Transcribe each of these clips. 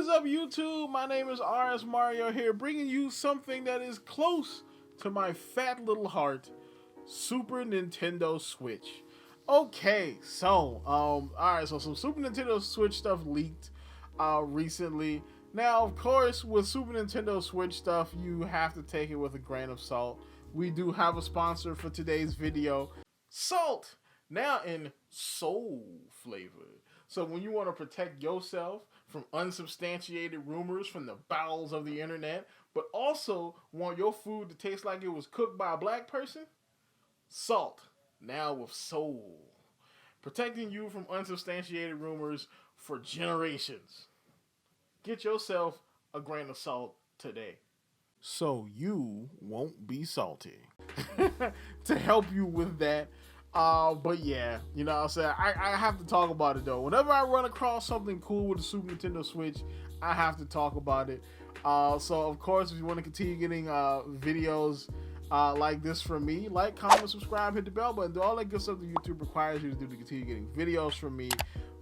is up, YouTube? My name is RSMario here, bringing you something that is close to my fat little heart, Super Nintendo Switch. Okay, so, alright, so some Super Nintendo Switch stuff leaked recently. Now, of course, with Super Nintendo Switch stuff, you have to take it with a grain of salt. We do have a sponsor for today's video, Salt, now in soul flavor. So when you want to protect yourself from unsubstantiated rumors from the bowels of the internet, but also want your food to taste like it was cooked by a black person, Salt, now with soul. Protecting you from unsubstantiated rumors for generations. Get yourself a grain of salt today, so you won't be salty. To help you with that, but yeah, you know what I'm saying, I have to talk about it though. Whenever I run across something cool with the Super Nintendo Switch, I have to talk about it. So of course, if you want to continue getting videos like this from me, like, comment, subscribe, hit the bell button, do all that good stuff that YouTube requires you to do to continue getting videos from me.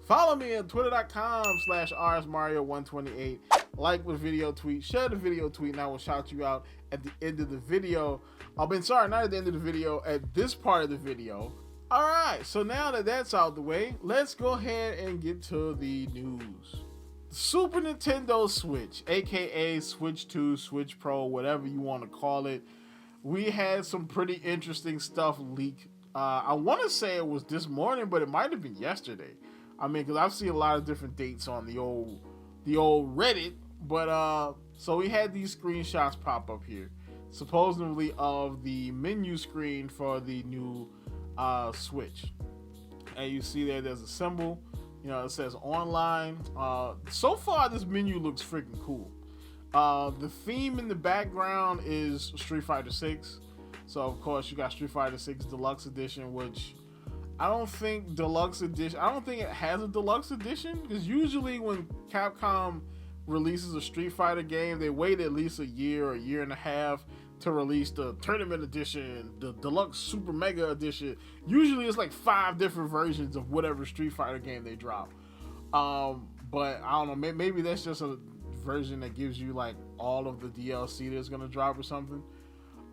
Follow me at twitter.com/rsmario128. Like the video tweet, share the video tweet, and I will shout you out at the end of the video. Not at the end of the video, at this part of the video. Alright, so now that that's out of the way, let's go ahead and get to the news. Super Nintendo Switch, aka Switch 2, Switch Pro, whatever you want to call it. We had some pretty interesting stuff leak. I want to say it was this morning, but it might have been yesterday. I mean, because I've seen a lot of different dates on the old Reddit. But so we had these screenshots pop up here, supposedly of the menu screen for the new Switch. And you see there's a symbol, you know, it says online. So far this menu looks freaking cool. The theme in the background is Street Fighter 6. So of course you got Street Fighter 6 Deluxe Edition, which I don't think it has a Deluxe Edition, because usually when Capcom releases a Street Fighter game, they wait at least a year or a year and a half to release the Tournament Edition, the Deluxe Super Mega Edition. Usually it's like 5 different versions of whatever Street Fighter game they drop. But I don't know, maybe that's just a version that gives you like all of the DLC that's gonna drop or something.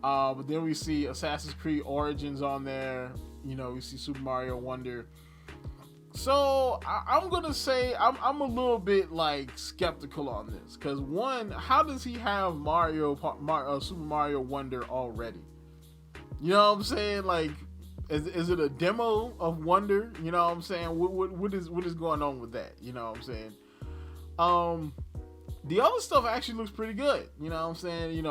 But then we see Assassin's Creed Origins on there. You know, we see Super Mario Wonder. So I'm gonna say I'm a little bit like skeptical on this, because one, how does he have Super Mario Wonder already? You know what I'm saying? Like, is it a demo of Wonder? You know what I'm saying? What is going on with that? You know what I'm saying? The other stuff actually looks pretty good. You know what I'm saying?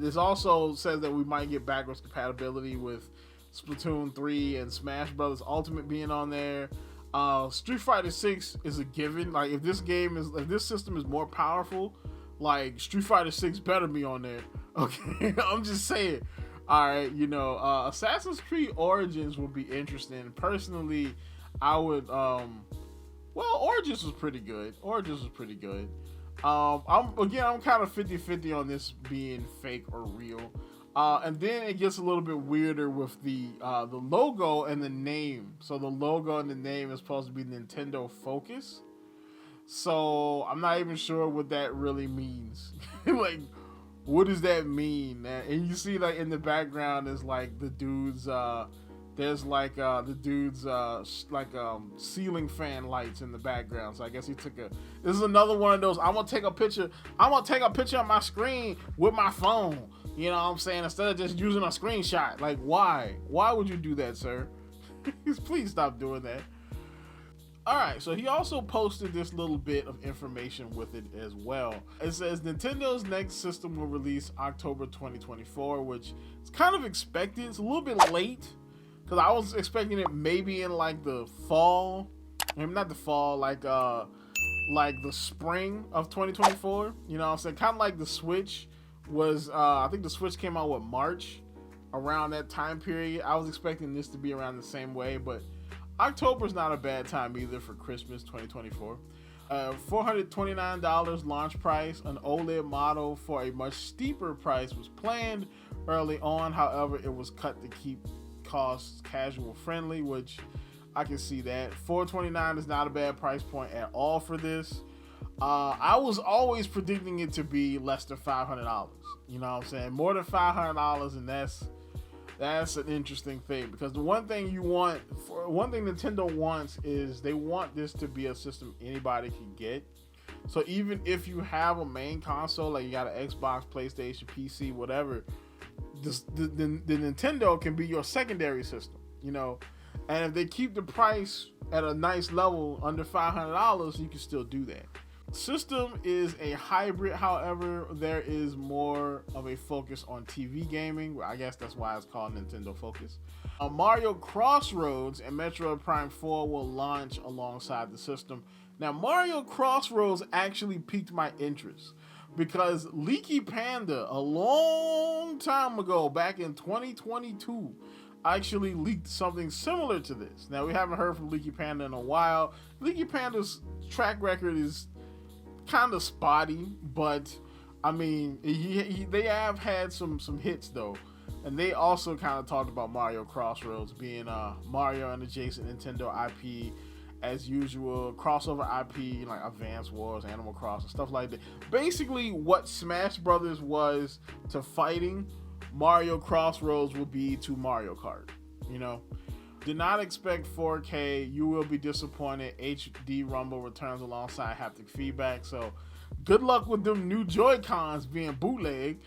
This also says that we might get backwards compatibility with Splatoon 3 and Smash Brothers Ultimate being on there. Street Fighter 6 is a given. Like, if this system is more powerful, like, Street Fighter 6 better be on there. Okay, I'm just saying. Alright, Assassin's Creed Origins would be interesting. Personally, I would, Origins was pretty good. I'm kind of 50-50 on this being fake or real. And then it gets a little bit weirder with the logo and the name. So the logo and the name is supposed to be Nintendo Focus. So I'm not even sure what that really means. Like, what does that mean? And you see, like, in the background is like the dude's ceiling fan lights in the background. So I guess he took this is another one of those, I'm gonna take a picture on my screen with my phone. You know what I'm saying? Instead of just using a screenshot. Like, why? Why would you do that, sir? Please stop doing that. Alright, so he also posted this little bit of information with it as well. It says Nintendo's next system will release October 2024, which is kind of expected. It's a little bit late, because I was expecting it maybe in like the fall. Maybe not the fall, like the spring of 2024. You know what I'm saying? Kind of like the Switch was, I think the Switch came out, March? Around that time period. I was expecting this to be around the same way, but October's not a bad time either for Christmas 2024. $429 launch price. An OLED model for a much steeper price was planned early on. However, it was cut to keep costs casual friendly, which I can see that. $429 is not a bad price point at all for this. I was always predicting it to be less than $500. You know what I'm saying? More than $500, and that's an interesting thing, because the one thing Nintendo wants is they want this to be a system anybody can get. So even if you have a main console, like you got an Xbox, PlayStation, PC, whatever, the Nintendo can be your secondary system, you know. And if they keep the price at a nice level under $500, you can still do that. System is a hybrid, however, there is more of a focus on TV gaming. I guess that's why it's called Nintendo Focus. Mario Crossroads and Metroid Prime 4 will launch alongside the system. Now, Mario Crossroads actually piqued my interest because Leaky Panda, a long time ago, back in 2022, actually leaked something similar to this. Now, we haven't heard from Leaky Panda in a while. Leaky Panda's track record is kind of spotty, but I mean, they have had some hits though, and they also kind of talked about Mario Crossroads being Mario and adjacent Nintendo IP, as usual, crossover IP like Advance Wars, Animal Crossing, stuff like that. Basically, what Smash Brothers was to fighting, Mario Crossroads will be to Mario Kart. You know. Did not expect 4K. You will be disappointed. HD Rumble returns alongside haptic feedback. So, good luck with them new Joy-Cons being bootleg.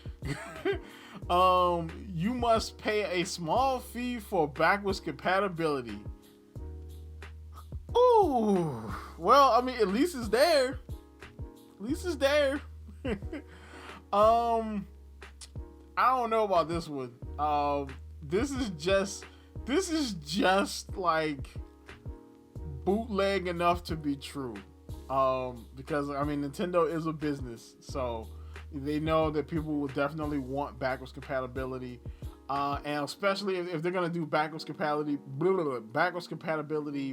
You must pay a small fee for backwards compatibility. Ooh. Well, I mean, at least it's there. At least it's there. I don't know about this one. This is just like bootleg enough to be true. Because I mean, Nintendo is a business, so they know that people will definitely want backwards compatibility, and especially if they're gonna do backwards compatibility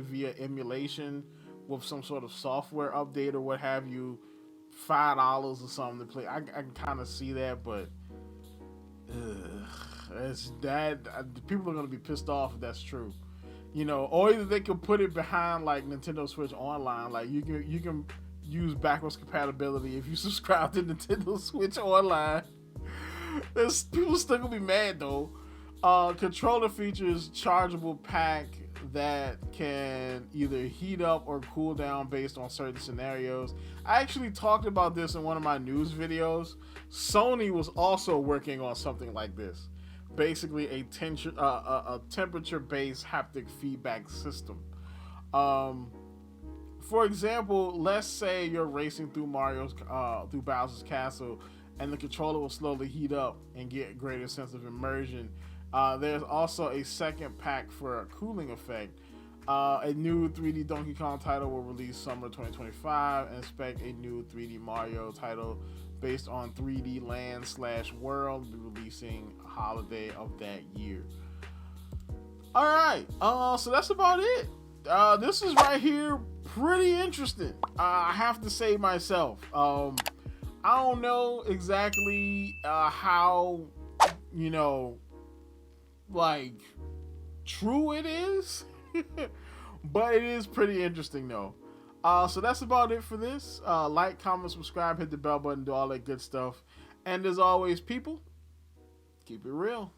via emulation with some sort of software update or what have you, $5 or something to play. I can kind of see that, but. It's that people are gonna be pissed off if that's true, you know. Or either they could put it behind like Nintendo Switch Online, like you can use backwards compatibility if you subscribe to Nintendo Switch Online. People still gonna be mad though. Controller features chargeable pack that can either heat up or cool down based on certain scenarios. I actually talked about this in one of my news videos. Sony was also working on something like this. Basically a temperature-based haptic feedback system. For example, let's say you're racing through through Bowser's Castle, and the controller will slowly heat up and get a greater sense of immersion. There's also a second pack for a cooling effect. A new 3D Donkey Kong title will release summer 2025, and expect a new 3D Mario title based on 3D Land/World will be releasing holiday of that year. All right, so that's about it. This is right here pretty interesting. I have to say myself. I don't know exactly how, you know, like true it is, but it is pretty interesting though. So that's about it for this. Like, comment, subscribe, hit the bell button, do all that good stuff. And as always, people, keep it real.